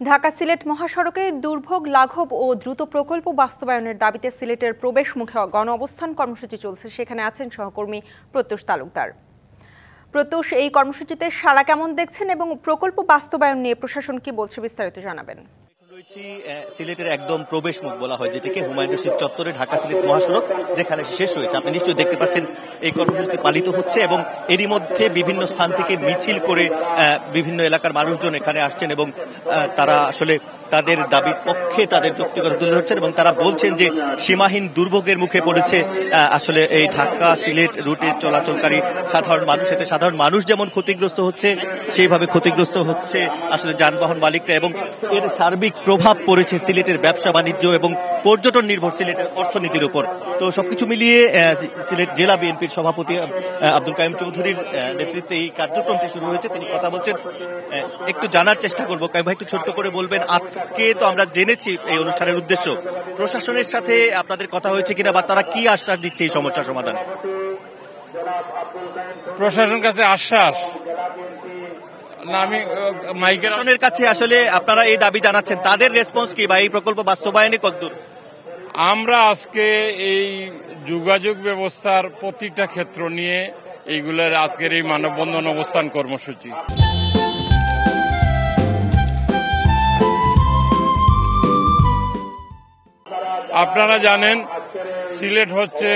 ঢাকা সিলেট মহাসড়কে দুর্ভোগ লাঘব ও দ্রুত প্রকল্প বাস্তবায়নের দাবিতে সিলেটের প্রবেশ মুখে গণ অবস্থান কর্মসূচি চলছে। সেখানে আছেন সহকর্মী প্রত্যুষ তালুকদার। প্রত্যুষ, এই কর্মসূচিতে সাড়া কেমন দেখছেন এবং প্রকল্প বাস্তবায়ন নিয়ে প্রশাসন কি বলছে, বিস্তারিত জানাবেন। সিলেটের একদম প্রবেশ মুখ বলা হয় যেটিকে, হুমায়ুন রশিদ চত্বরে ঢাকা সিলেট মহাসড়ক যেখানে শেষ হয়েছে। আপনি নিশ্চয়ই দেখতে পাচ্ছেন এই কর্মসূচি পালিত হচ্ছে এবং এরই মধ্যে বিভিন্ন স্থান থেকে মিছিল করে বিভিন্ন এলাকার মানুষজন এখানে আসছেন এবং তারা আসলে তাদের দাবির পক্ষে তাদের যৌক্তিকতা তুলে ধরছেন এবং তারা বলছেন যে সীমাহীন দুর্ভোগের মুখে পড়েছে আসলে এই ঢাকা সিলেট রুটে চলাচলকারী সাধারণ মানুষ। এতে সাধারণ মানুষ যেমন ক্ষতিগ্রস্ত হচ্ছে, সেইভাবে ক্ষতিগ্রস্ত হচ্ছে আসলে যানবাহন মালিকরা এবং এর সার্বিক প্রভাব পড়েছে সিলেটের ব্যবসা বাণিজ্য এবং পর্যটন নির্ভর সিলেটের অর্থনীতির উপর। তো সবকিছু মিলিয়ে সিলেট জেলা বিএনপির সভাপতি আব্দুল কাইম চৌধুরীর নেতৃত্বে এই কার্যক্রমটি শুরু হয়েছে। তিনি কথা বলছেন, একটু জানার চেষ্টা করবো। কাইম ভাই, একটু ছোট্ট করে বলবেন, আজকে তো আমরা জেনেছি এই অনুষ্ঠানের উদ্দেশ্য, প্রশাসনের সাথে আপনাদের কথা হয়েছে কিনা বা তারা কি আশ্বাস দিচ্ছে এই সমস্যার সমাধান? প্রশাসনের কাছে আশ্বাস না, আমি মাইগ্রেশনের কাছে আসলে আপনারা এই দাবি জানাচ্ছেন, তাদের রেসপন্স কি বা এই প্রকল্প বাস্তবায়নে কতদূর? আমরা আজকে এই যোগাযোগ ব্যবস্থার প্রতিটা ক্ষেত্র নিয়ে এইগুলোর আজকের এই মানববন্ধন অবস্থান কর্মসূচি। আপনারা জানেন সিলেট হচ্ছে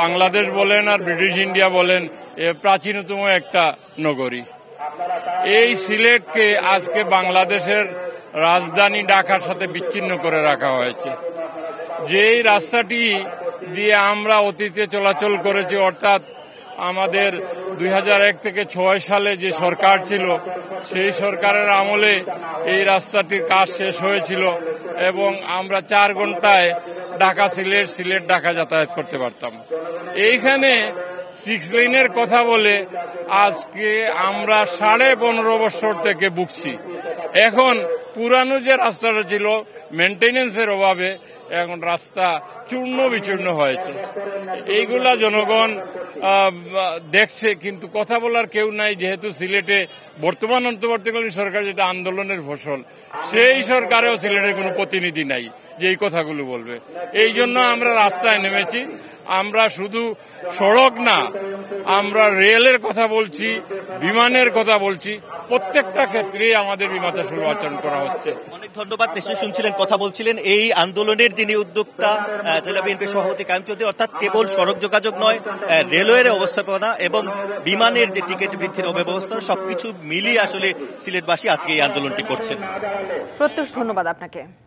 বাংলাদেশ বলেন আর ব্রিটিশ ইন্ডিয়া বলেন প্রাচীনতম একটা নগরী। এই সিলেটকে আজকে বাংলাদেশের রাজধানী ঢাকার সাথে বিচ্ছিন্ন করে রাখা হয়েছে। যেই রাস্তাটি দিয়ে আমরা অতীতে চলাচল করেছি, অর্থাৎ আমাদের 2001 থেকে 2006 সালে যে সরকার ছিল সেই সরকারের আমলে এই রাস্তাটির কাজ শেষ হয়েছিল এবং আমরা 4 ঘন্টায় ঢাকা সিলেট, সিলেট ঢাকা যাতায়াত করতে পারতাম। এইখানে 6 লেনের কথা বলে আজকে আমরা 15.5 বছর থেকে ভুগছি। এখন পুরানো যে রাস্তাটা ছিল মেনটেন্যান্সের অভাবে এখন রাস্তা চূর্ণ বিচূর্ণ হয়েছে। এইগুলা জনগণ দেখছে, কিন্তু কথা বলার কেউ নাই, যেহেতু সিলেটে বর্তমান অন্তর্বর্তীকালীন সরকার যেটা আন্দোলনের ফসল, সেই সরকারেও সিলেটের কোনো প্রতিনিধি নাই যে এই কথাগুলো বলবে। এই জন্য আমরা রাস্তায় নেমেছি। আমরা শুধু সড়ক না, আমরা রেলের কথা বলছি, বিমানের কথা বলছি, প্রত্যেকটা ক্ষেত্রে আমাদের বিমাতা শুল্ক আচরণ করা হচ্ছে। অনেক ধন্যবাদ। নিশ্চয়ই শুনছিলেন, কথা বলছিলেন এই আন্দোলনের যিনি উদ্যোক্তা জেলা বিএনপির সভাপতি কাইম চৌধুরী। অর্থাৎ কেবল সড়ক যোগাযোগ নয়, রেলওয়ের অবস্থাপনা এবং বিমানের যে টিকিট বৃদ্ধির অব্যবস্থা, সবকিছু মিলিয়ে আসলে সিলেটবাসী আজকে এই আন্দোলনটি করছেন। প্রত্যুষ, ধন্যবাদ আপনাকে।